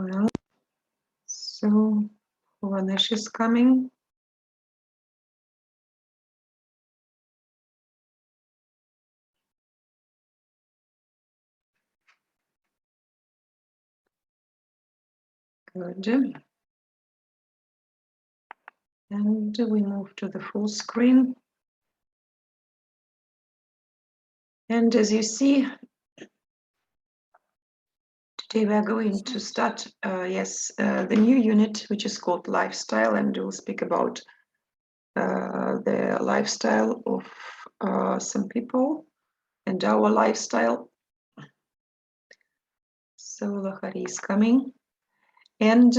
Well, so Vanesh is coming. Good. And we move to the full screen. And as you see, today we are going to start, the new unit, which is called Lifestyle, and we'll speak about the lifestyle of some people and our lifestyle. So Lahari is coming. And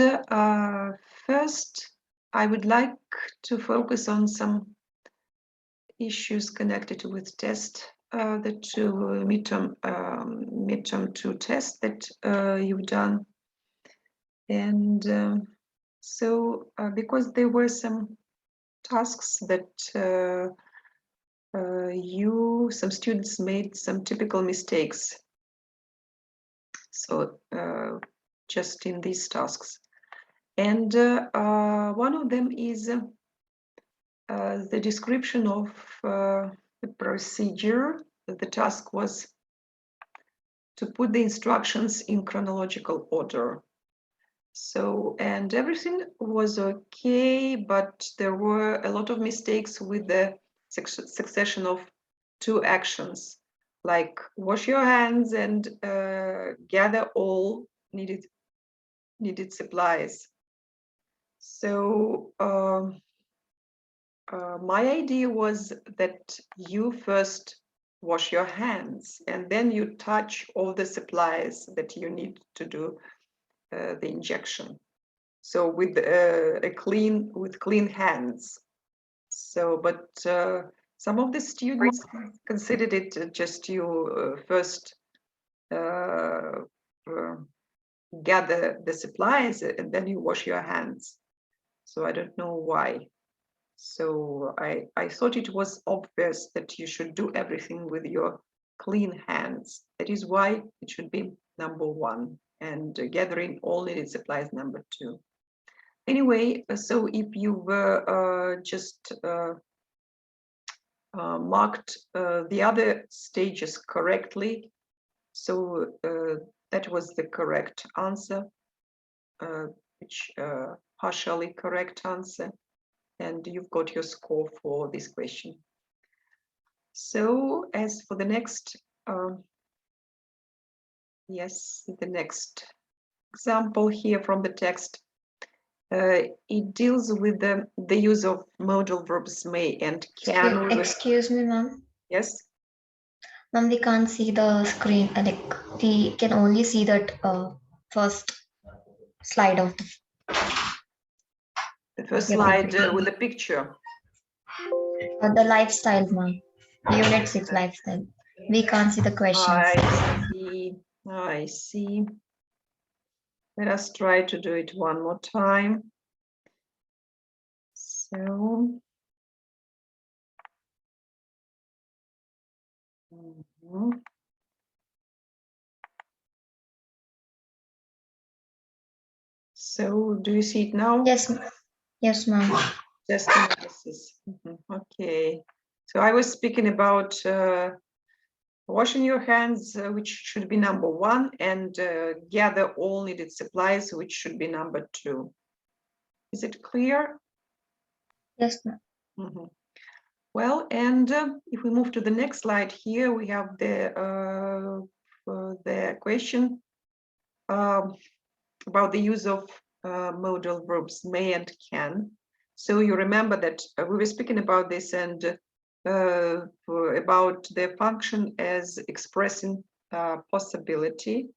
first, I would like to focus on some issues connected with test, the two midterm 2 tests that you've done. And because there were some tasks that some students made some typical mistakes. So just in these tasks. And one of them is the description of the procedure. The task was to put the instructions in chronological order. So, and everything was okay, but there were a lot of mistakes with the succession of 2 actions, like wash your hands and gather all needed supplies. So my idea was that you first wash your hands and then you touch all the supplies that you need to do the injection. So with clean hands. So, but some of the students considered it just you first gather the supplies and then you wash your hands. So I don't know why. So I thought it was obvious that you should do everything with your clean hands. That is why it should be number 1, and gathering all needed supplies number 2. Anyway, so if you were just marked the other stages correctly, so that was the correct answer, which partially correct answer, and you've got your score for this question. So as for the next, the next example here from the text, it deals with the use of modal verbs may and can. Excuse me, ma'am. Yes. Ma'am, we can't see the screen. Like we can only see that first slide of the first slide with the picture. The lifestyle, ma'am. Unit 6 lifestyle. We can't see the questions. I see. Let us try to do it one more time. So. So, do you see it now? Yes, yes, ma'am. Just analysis. Okay. So I was speaking about washing your hands, which should be number 1, and gather all needed supplies, which should be number 2. Is it clear? Yes, ma'am. Well, and if we move to the next slide here, we have the question about the use of modal verbs may and can. So you remember that we were speaking about this and about the function as expressing possibility,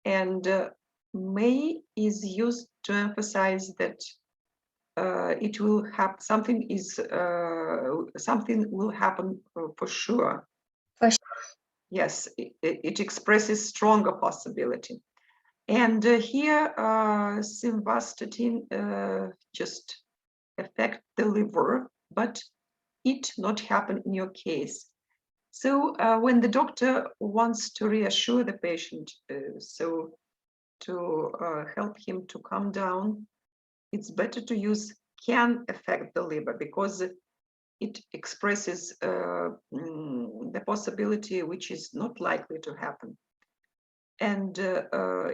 and may is used to emphasize that it will happen. Something will happen for sure. Yes, it expresses stronger possibility. And here, simvastatin just affect the liver, but it not happen in your case. So when the doctor wants to reassure the patient, so to help him to calm down, it's better to use can affect the liver, because it expresses the possibility which is not likely to happen. And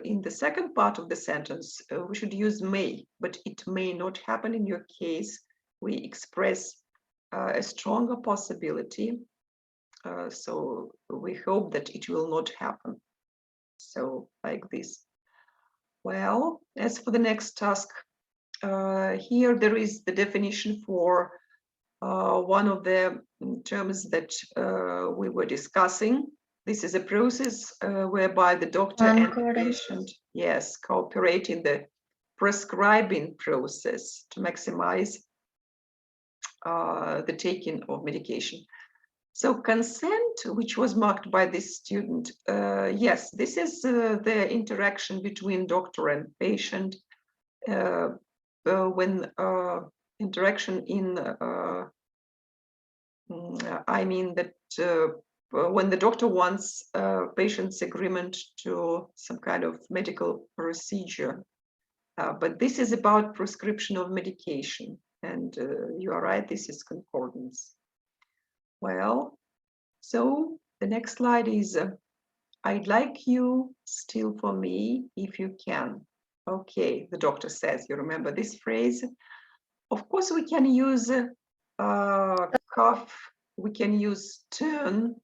in the second part of the sentence, we should use may, but it may not happen in your case. We express a stronger possibility. So we hope that it will not happen. So like this. Well, as for the next task, here there is the definition for one of the terms that we were discussing. This is a process whereby the doctor and the patient, yes, cooperate in the prescribing process to maximize the taking of medication. So consent, which was marked by this student, yes, this is the interaction between doctor and patient when interaction in, I mean that when the doctor wants patient's agreement to some kind of medical procedure. But this is about prescription of medication. And you are right, this is concordance. Well, so the next slide is, I'd like you still for me if you can. Okay, the doctor says, you remember this phrase? Of course, we can use cough, we can use turn.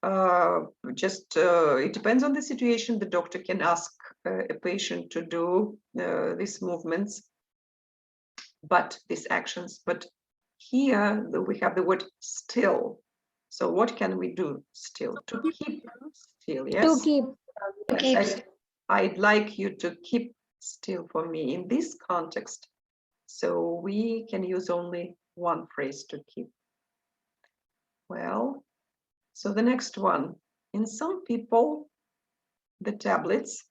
It depends on the situation. The doctor can ask a patient to do these movements, but these actions. But here we have the word still. So what can we do still? To keep still, yes? To keep. Yes, I'd like you to keep still for me in this context. So we can use only one phrase to keep. Well, so the next one, in some people, the tablets,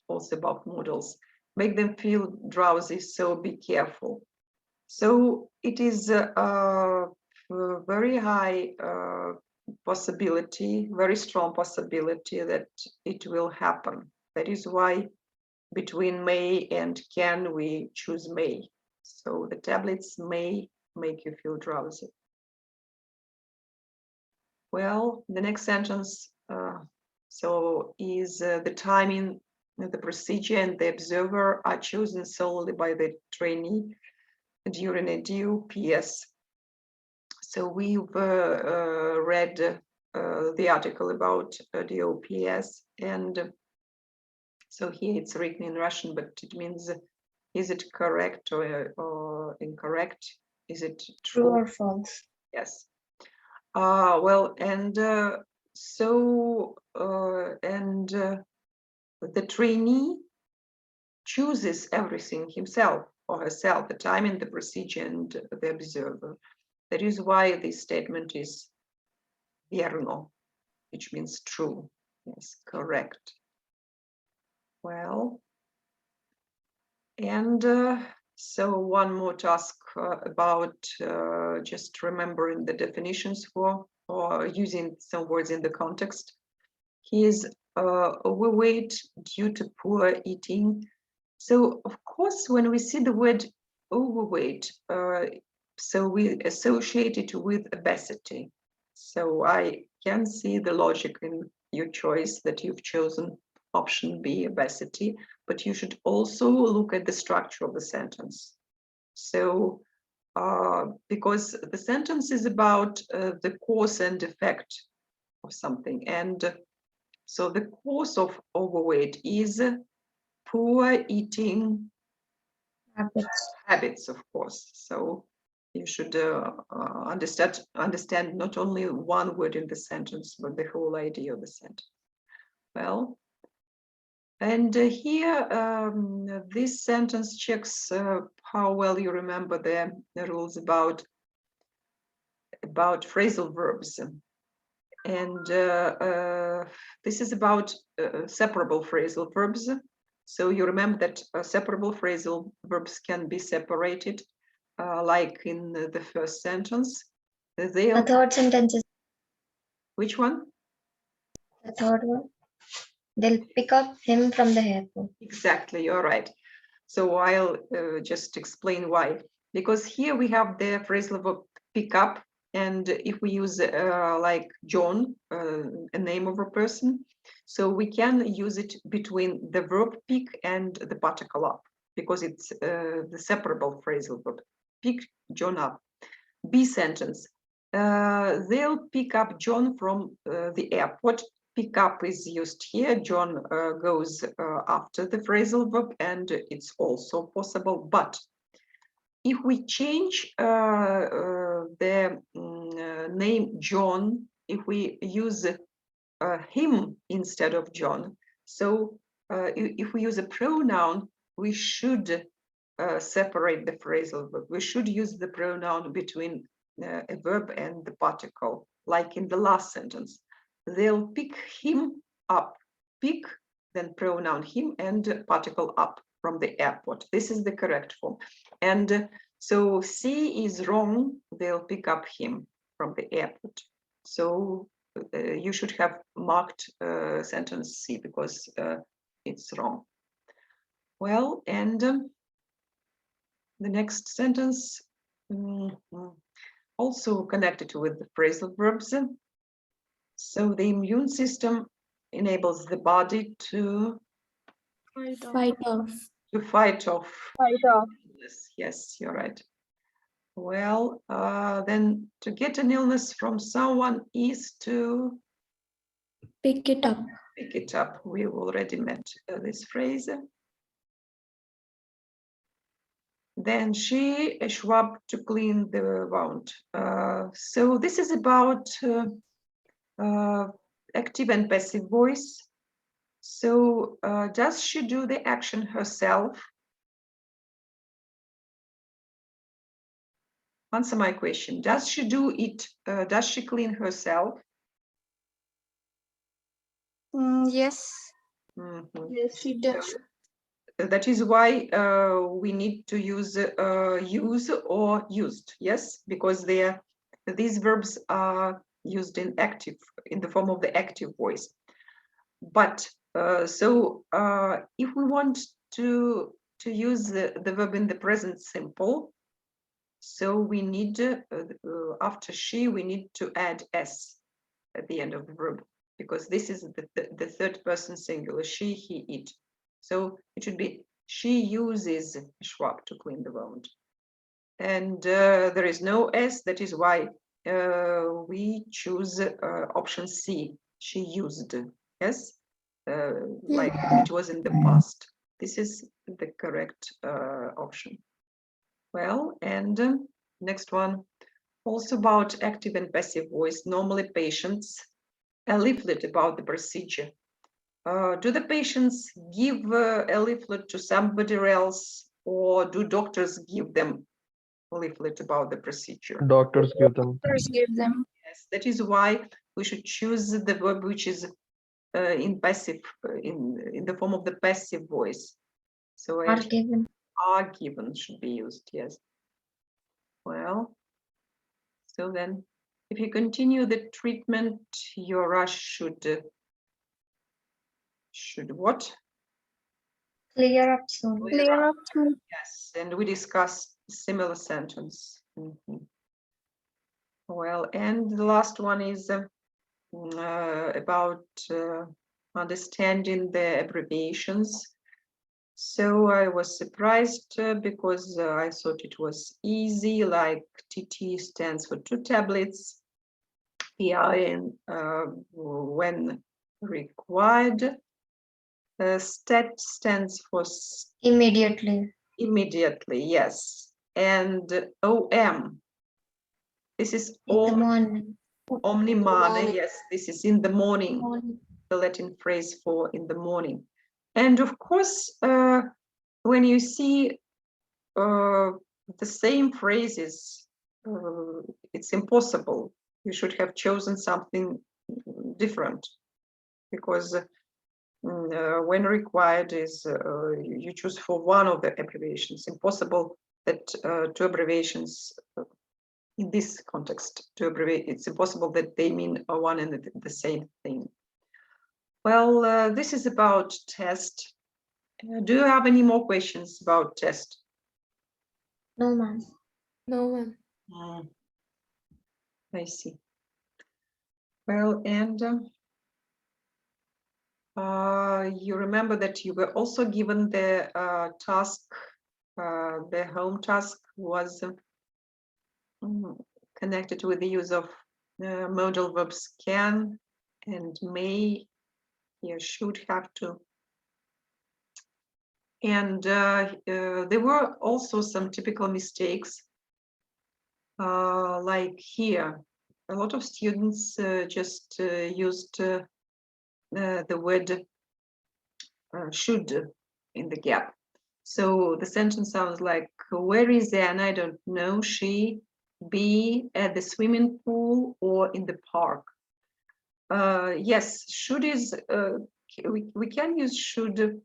also about models, make them feel drowsy, so be careful. So it is a very high possibility, very strong possibility that it will happen. That is why between may and can we choose may. So the tablets may make you feel drowsy. Well, the next sentence is the timing, the procedure and the observer are chosen solely by the trainee during a due PS. So we've read the article about DOPS, and so here it's written in Russian, but it means, is it correct or incorrect? Is it true or false? Yes. Well, and the trainee chooses everything himself or herself, the timing, the procedure, and the observer. That is why this statement is verno, which means true. Yes, correct. Well, and so one more task about just remembering the definitions for or using some words in the context. Is overweight due to poor eating. So of course, when we see the word overweight, so we associate it with obesity. So I can see the logic in your choice that you've chosen option B, obesity, but you should also look at the structure of the sentence. So because the sentence is about the cause and effect of something, and so the cause of overweight is poor eating habits, of course. So you should understand not only one word in the sentence, but the whole idea of the sentence. Well, and here this sentence checks how well you remember the rules about phrasal verbs. And this is about separable phrasal verbs. So you remember that separable phrasal verbs can be separated, like in the first sentence. The third sentence is. Which one? The third one. They'll pick up him from the airport. Exactly, you're right. So I'll just explain why. Because here we have the phrasal verb pick up, and if we use like John, a name of a person, so we can use it between the verb pick and the particle up, because it's the separable phrasal verb. Pick John up. B sentence. They'll pick up John from the airport. Pick up is used here. John goes after the phrasal verb, and it's also possible. But if we change the name John, if we use him instead of John, so if we use a pronoun, we should separate the phrasal verb. We should use the pronoun between a verb and the particle, like in the last sentence. They'll pick him up. Pick, then pronoun him and particle up from the airport. This is the correct form. And so C is wrong. They'll pick up him from the airport. So you should have marked sentence C because it's wrong. Well, and the next sentence also connected with the phrasal verbs. So the immune system enables the body to Fight off. fight off. Fight off. Illness. Yes, you're right. Well, then to get an illness from someone is to Pick it up. pick it up. We already met this phrase. Then she swabbed to clean the wound. So this is about active and passive voice. So does she do the action herself? Answer my question. Does she do it? Does she clean herself? Yes. Mhm. Yes, she does. That is why we need to use use or used, yes, because these verbs are used in active, in the form of the active voice. But so if we want to use the verb in the present simple, so we need after she we need to add s at the end of the verb, because this is the third person singular, she, he, it. So it should be she uses Schwab to clean the wound. And there is no S, that is why we choose option C, she used, yes? Like it was in the past. This is the correct option. Well, and next one, also about active and passive voice. Normally patients a leaflet about the procedure. Do the patients give a leaflet to somebody else, or do doctors give them a leaflet about the procedure? Doctors give them. Doctors give them. Yes, that is why we should choose the verb which is in passive, in the form of the passive voice. So Are given. are given should be used, yes. Well, so then if you continue the treatment, your rush should what? Clear up soon. Clear up soon. Yes, and we discussed similar sentence. Well, and the last one is about understanding the abbreviations. So I was surprised because I thought it was easy, like TT stands for 2 tablets, PIN when required. STAT stands for Immediately. immediately, yes. And OM, this is In the morning. omnimane, yes, this is in the morning, the Latin phrase for in the morning. And of course, when you see the same phrases, it's impossible. You should have chosen something different, because when required is you choose for one of the abbreviations. Impossible that 2 abbreviations in this context to abbreviate. It's impossible that they mean one and the same thing. Well, this is about test. Do you have any more questions about test? No, ma'am. No, ma'am. I see. Well, and you remember that you were also given the task, the home task was connected with the use of modal verbs can and may, you should have to. And there were also some typical mistakes, like here. A lot of students just used the word should in the gap. So the sentence sounds like, where is Anna? I don't know. She be at the swimming pool or in the park. Yes, should is, we can use should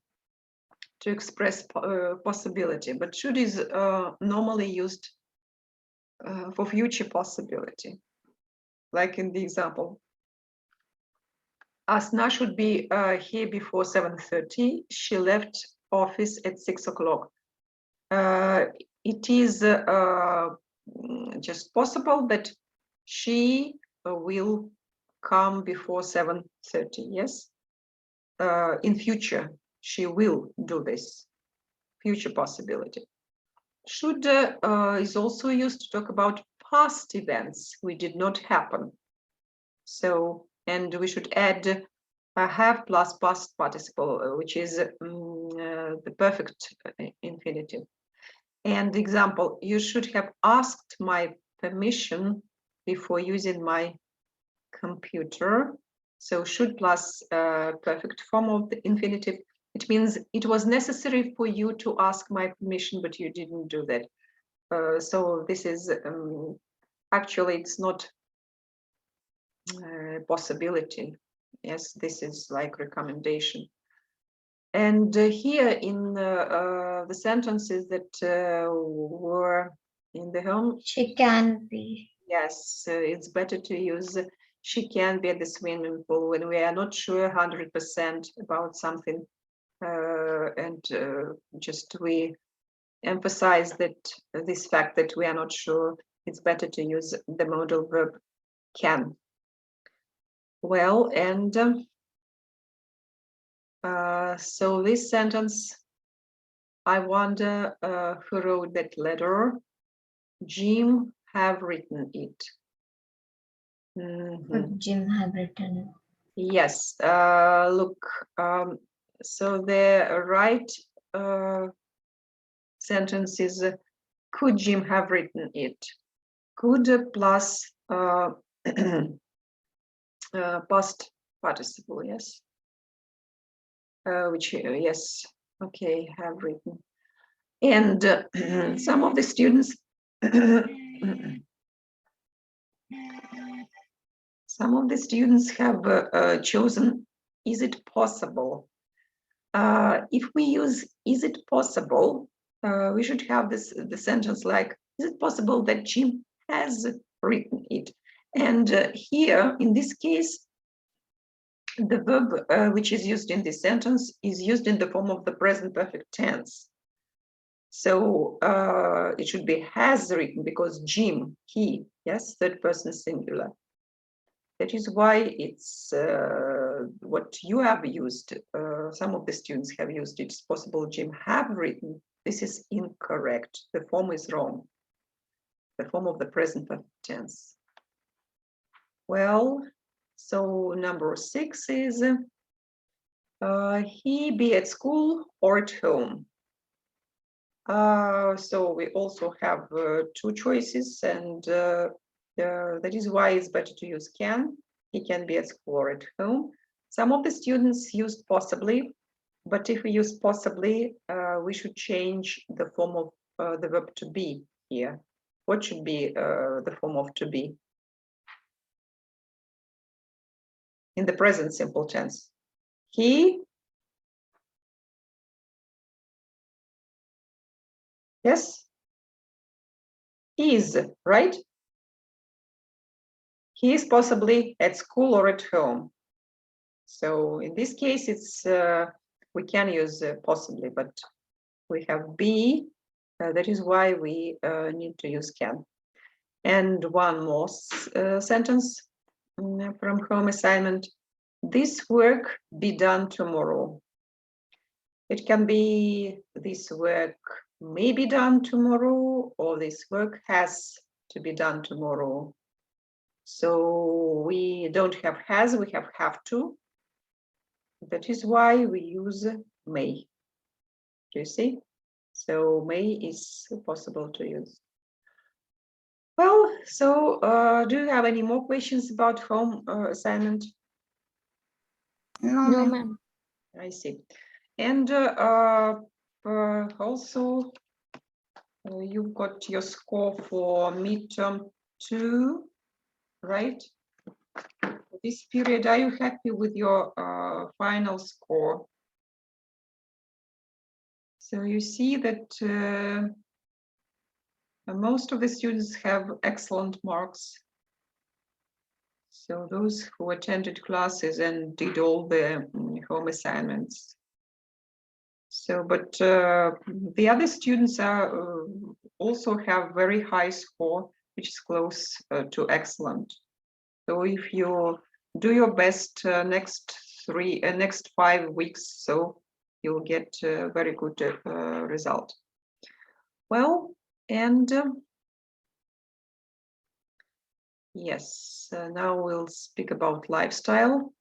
to express possibility, but should is normally used for future possibility. Like in the example, Asna should be here before 7:30. She left office at 6 o'clock. It is just possible that she will come before 7:30, yes? In future, she will do this, future possibility. Should is also used to talk about past events which did not happen. So, and we should add have plus past participle, which is the perfect infinitive. And example, you should have asked my permission before using my computer. So should plus perfect form of the infinitive. It means it was necessary for you to ask my permission, but you didn't do that. So this is actually, it's not a possibility. Yes, this is like recommendation. And here in the sentences that were in the home, She can be. yes, it's better to use she can be at the swimming pool when we are not sure 100% about something, and just we emphasize that this fact that we are not sure, it's better to use the modal verb can. Well, and so this sentence, I wonder who wrote that letter. Jim have written it. Could Jim have written? Yes, look, so the right sentence is, could Jim have written it? Could plus past participle, yes. Which, yes, okay, have written. And some of the students some of the students have chosen, is it possible? If we use, is it possible? We should have the sentence like, is it possible that Jim has written it? And here, in this case, the verb which is used in this sentence is used in the form of the present perfect tense. So it should be has written, because Jim, he, yes, third person singular. That is why it's what you have used. Some of the students have used, it's possible Jim have written. This is incorrect. The form is wrong. The form of the present perfect tense. Well, so number 6 is he be at school or at home. So we also have 2 choices, and that is why it's better to use can. He can be at school or at home. Some of the students used possibly, but if we use possibly, we should change the form of the verb to be here. What should be the form of to be? In the present simple tense. He, yes, is, right? He is possibly at school or at home. So in this case, it's we can use possibly, but we have be. That is why we need to use can. And one more sentence from home assignment. This work be done tomorrow. It can be this work may be done tomorrow, or this work has to be done tomorrow. So we don't have has, we have to. That is why we use may. Do you see? So may is possible to use. Well, so do you have any more questions about home assignment? No, No, ma'am. ma'am. I see. And also, you've got your score for midterm 2, right? This period, are you happy with your final score? So you see that most of the students have excellent marks. So those who attended classes and did all the home assignments. So, but the other students are also have very high score, which is close to excellent. So if you do your best next 5 weeks, so you'll get a very good result. Well, and yes, now we'll speak about lifestyle.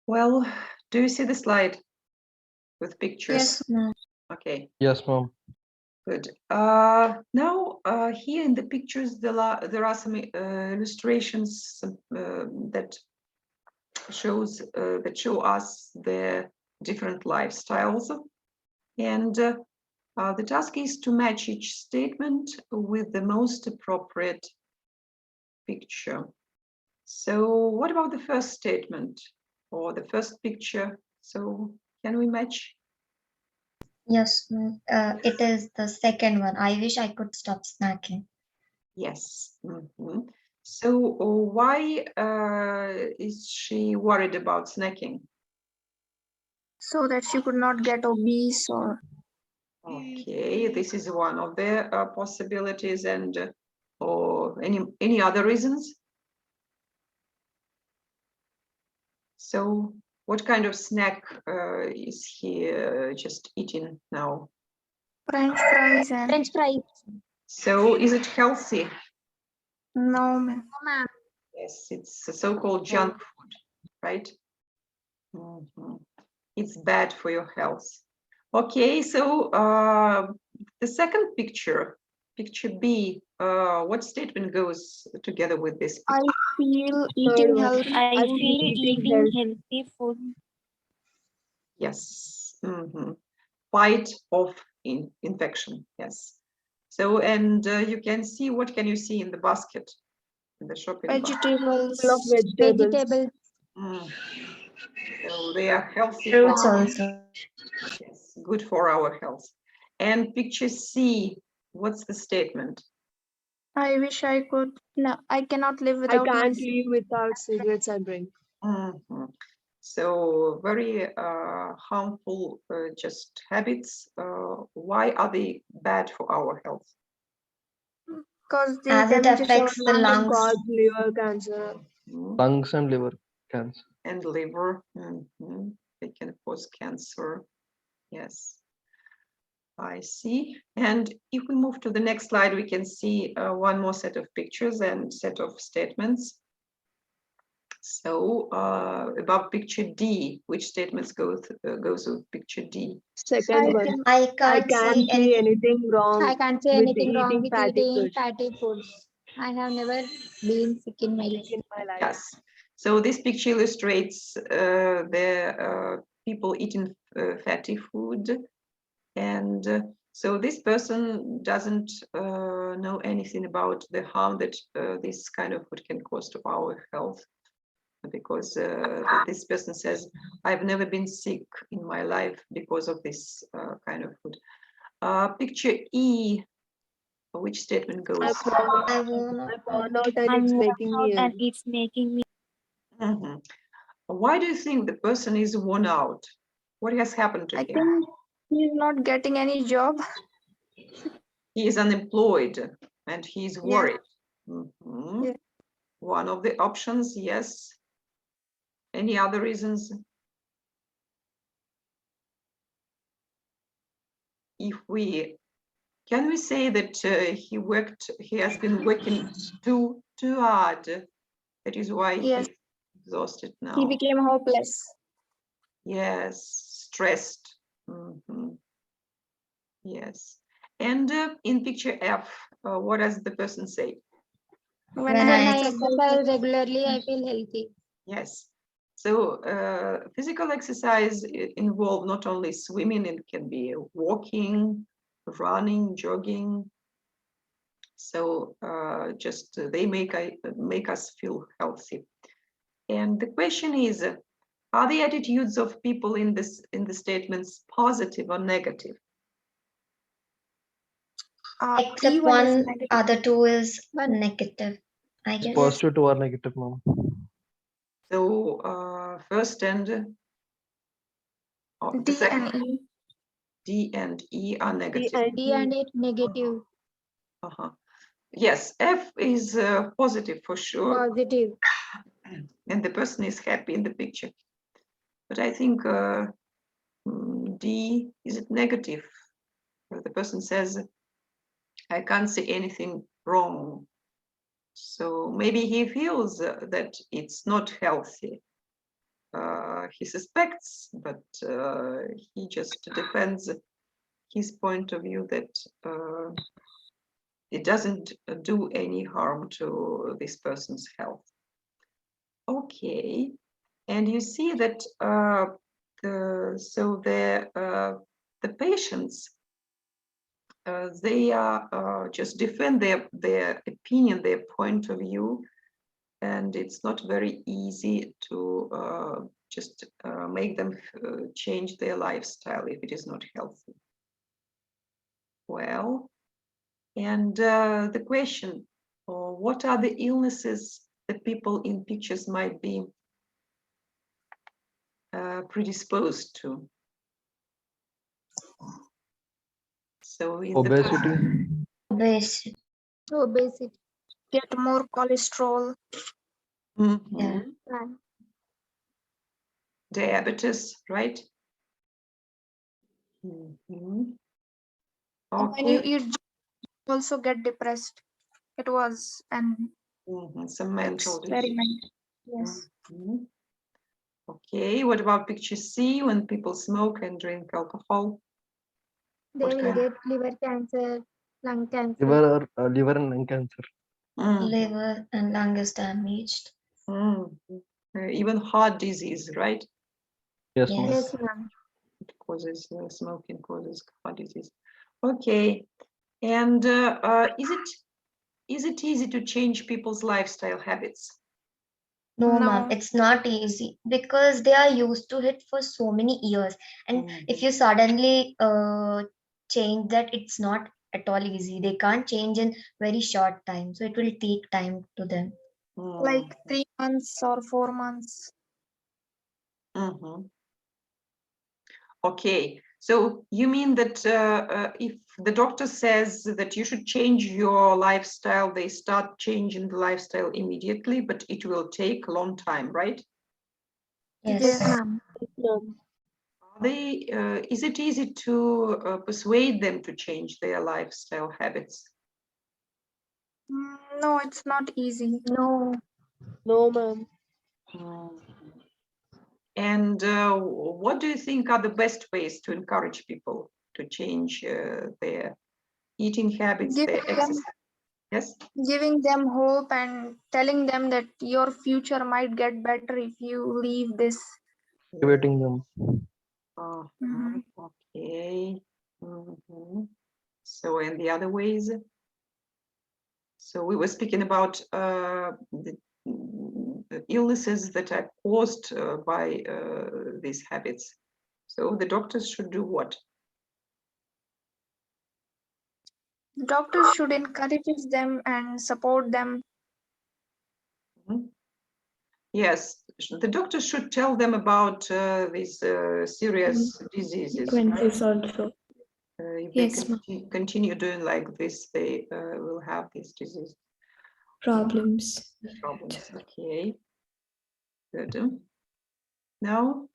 Well, do you see the slide with pictures? Yes, ma'am. Okay. Yes, ma'am. Good. Now, here in the pictures, there are some illustrations that show us the different lifestyles, and the task is to match each statement with the most appropriate picture. So, what about the first statement or the first picture? So, can we match? Yes, ma'am. It is the second one. I wish I could stop snacking. Yes. Mhm. So why is she worried about snacking? So that she could not get obese or Okay, this is one of the possibilities, and or any other reasons? So what kind of snack is he just eating now? French fries and French fries. So is it healthy? no, ma'am. Yes, it's a so-called junk food, right? Mhm. It's bad for your health. Okay, so the second picture, picture B, what statement goes together with this I picture? feel eating healthy. I feel eating healthy food. Yes. Fight off infection. Yes. So, and you can see, what can you see in the basket, in the shopping basket? Vegetables. Full of vegetables. So they are healthy. Fruits for- also. Yes, good for our health. And picture C, what's the statement? I wish I could. No, I cannot live I without my can't live without cigarettes and drink. Mhm. So very harmful just habits. Why are they bad for our health? because they As it damages our affects the lungs. Cause liver cancer. Mhm. Lungs and liver cancer. And liver. They can cause cancer. Yes, I see. And if we move to the next slide, we can see one more set of pictures and set of statements. So above picture D, which statements goes with picture D? Second one. I I can't can't see see anything. anything wrong I can't say with anything wrong eating with fatty eating food fatty foods. I have never been sick in my life. in my life. Yes. So this picture illustrates the people eating fatty food, and so this person doesn't know anything about the harm that this kind of food can cause to our health, because this person says, I've never been sick in my life because of this kind of food. Picture E, which statement goes? I found I wanna out and it's making me ill. and it's making me. Mhm. Why do you think the person is worn out? What has happened to I him? think he's not getting any job. He is unemployed and he is worried. Mhm. Yeah. One of the options, yes. Any other reasons? Can we say that he has been working too hard? That is why Yes. he's exhausted now. He became hopeless. Yes, stressed. Mhm. Yes. And in picture F, what does the person say? When When When I I exercise regularly, I feel healthy. Yes. So physical exercise involve not only swimming, it can be walking, running, jogging. So just they make us feel healthy. And the question is, are the attitudes of people in the statements positive or negative? Except E1 is one, negative. other two is One. negative, I guess. Positive to or negative, ma'am. So first and the D second, and E. D and E are negative. D and it negative. Uh-huh. Yes, F is positive for sure, Positive. and the person is happy in the picture. But I think D, is it negative? The person says, I can't see anything wrong. So maybe he feels that it's not healthy. He suspects, but he just defends his point of view that it doesn't do any harm to this person's health. Okay, and you see that the patients they are just defend their opinion, their point of view, and it's not very easy to just make them change their lifestyle if it is not healthy. Well, and the question, what are the illnesses that people in pictures might be predisposed to? So in Obesity. Obesity. Obesity. Get more cholesterol. Mhm. Yeah. And Diabetes, right? Mhm. When Okay. you eat, you also get depressed. It was an Some mental experiment. Yes. Mhm. Okay, what about picture C, when people smoke and drink alcohol? they What will kind? get liver cancer, lung cancer. Liver and lung cancer. Liver and lung is damaged. Even heart disease, right? Yes, ma'am. Yes. Yes, ma'am. It causes smoking causes heart disease. Okay, and is it easy to change people's lifestyle habits? No, No. ma'am, it's not easy because they are used to it for so many years. And if you suddenly change that, it's not at all easy. They can't change in very short time. So it will take time to them. Like 3 months or 4 months. Mhm. Okay, so you mean that if the doctor says that you should change your lifestyle, they start changing the lifestyle immediately, but it will take a long time, right? Yes. Yes, ma'am. Is it easy to persuade them to change their lifestyle habits? No, it's not easy. No. No, ma'am. And what do you think are the best ways to encourage people to change their eating habits, their exercise? Yes? Giving them hope and telling them that your future might get better if you leave this. Motivating them. Mhm. Okay. Mhm. So, and the other ways? So we were speaking about the illnesses that are caused by these habits. So the doctors should do what? Doctors should encourage them and support them. Mhm. Yes, the doctor should tell them about these serious diseases. Right? Consequences also. If Yes, they continue doing like this, they will have this disease Problems. problems. Okay, good. Now,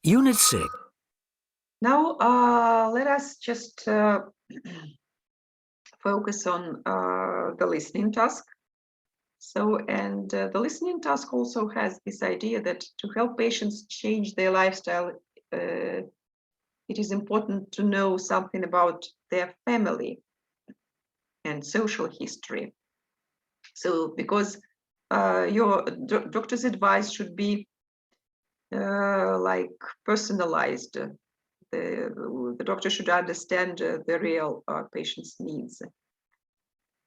Unit 6. now let us just focus on the listening task. So, and the listening task also has this idea that to help patients change their lifestyle, it is important to know something about their family and social history. So, because your doctor's advice should be like personalized. The doctor should understand the real patient's needs.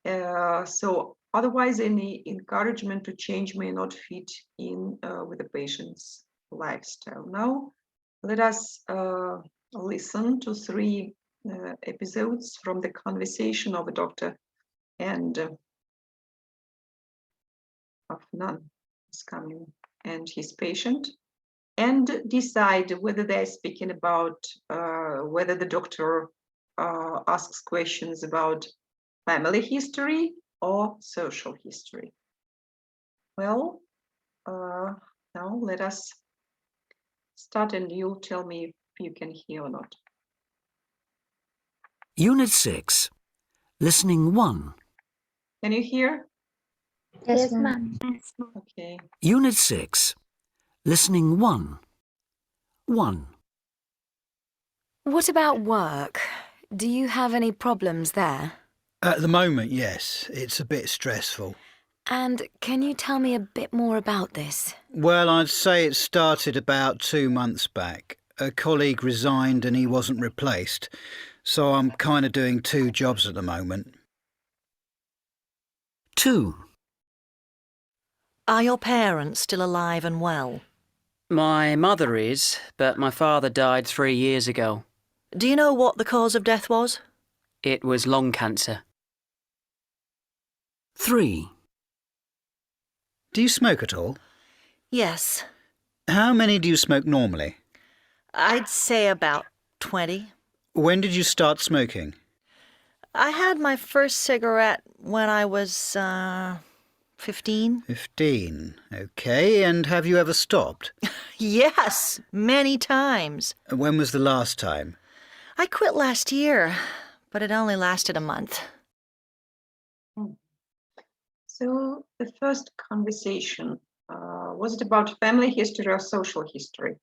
So otherwise, any encouragement to change may not fit in with the patient's lifestyle. Now, let us listen to 3 episodes from the conversation of a doctor and Afnan is coming and his patient, and decide whether they're speaking about whether the doctor asks questions about family history or social history. Well, now let us start and you tell me if you can hear or not. Unit 6. Listening 1. Can you hear? Yes, ma'am. Okay. Unit 6. Listening 1. 1. What about work? Do you have any problems there? At the moment, yes. It's a bit stressful. And can you tell me a bit more about this? Well, I'd say it started about 2 months back. A colleague resigned and he wasn't replaced, so I'm kind of doing 2 jobs at the moment. 2. Are your parents still alive and well? My mother is, but my father died 3 years ago. Do you know what the cause of death was? It was lung cancer. 3. Do you smoke at all? Yes. How many do you smoke normally? I'd say about 20. When did you start smoking? I had my first cigarette when I was 15. 15. OK, and have you ever stopped? Yes, many times. When was the last time? I quit last year, but it only lasted a month. So the first conversation, was it about family history or social history?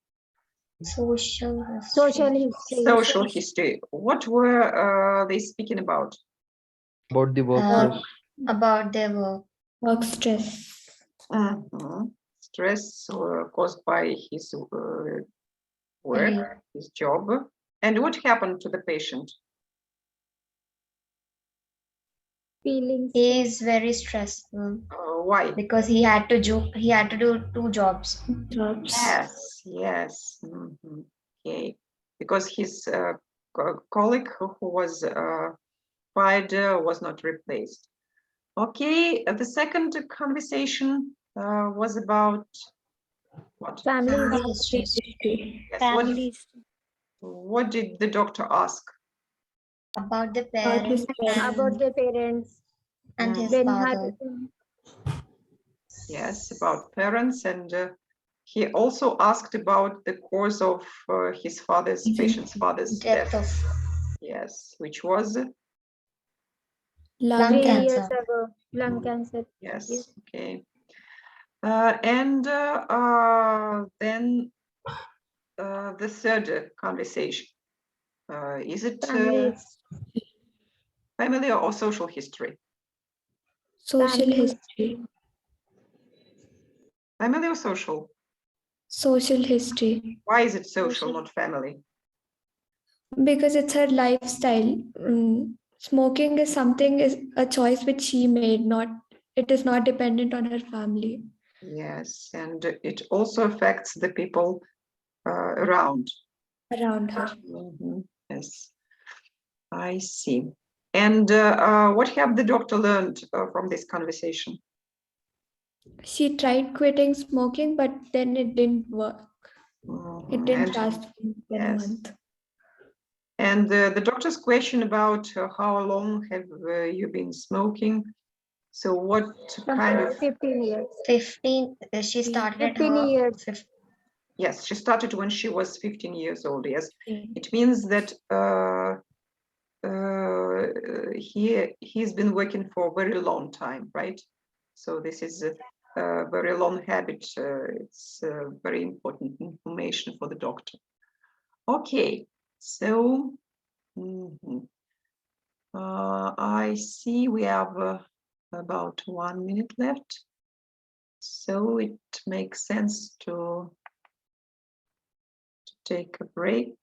Social Social history. Social history. What were they speaking about? About the workplace. about their work. Work stress. Stress caused by his work, his job. And what happened to the patient? Feelings. He is very stressful Why? because he had to do 2 jobs. Yes, yes. Okay, because his colleague who was fired was not replaced. Okay, the second conversation was about what? Family history. history. Yes, what did the doctor ask? About the About his parents about the parents. and his Then father. Yes, about parents, and he also asked about the cause of his patient's father's Death death. of Yes, which was lung 3 cancer. years ago. Lung cancer. yes, okay. And then the third conversation. Is it family or social history? Social history. Family or social? Social history. Why is it social, not family? Because it's her lifestyle. Smoking is a choice which she made, it is not dependent on her family. Yes, and it also affects the people around her. Yes, I see. And what have the doctor learned from this conversation? She tried quitting smoking, but then it didn't work. It didn't last more than a month. And the doctor's question about how long have you been smoking? So what kind of... 15 years. 15. She started 15 her. years. Yes, she started when she was 15 years old. Yes, Okay. it means that he's been working for a very long time, right? So this is a very long habit. It's very important information for the doctor. Okay, so I see we have about 1 minute left. So it makes sense to take a break.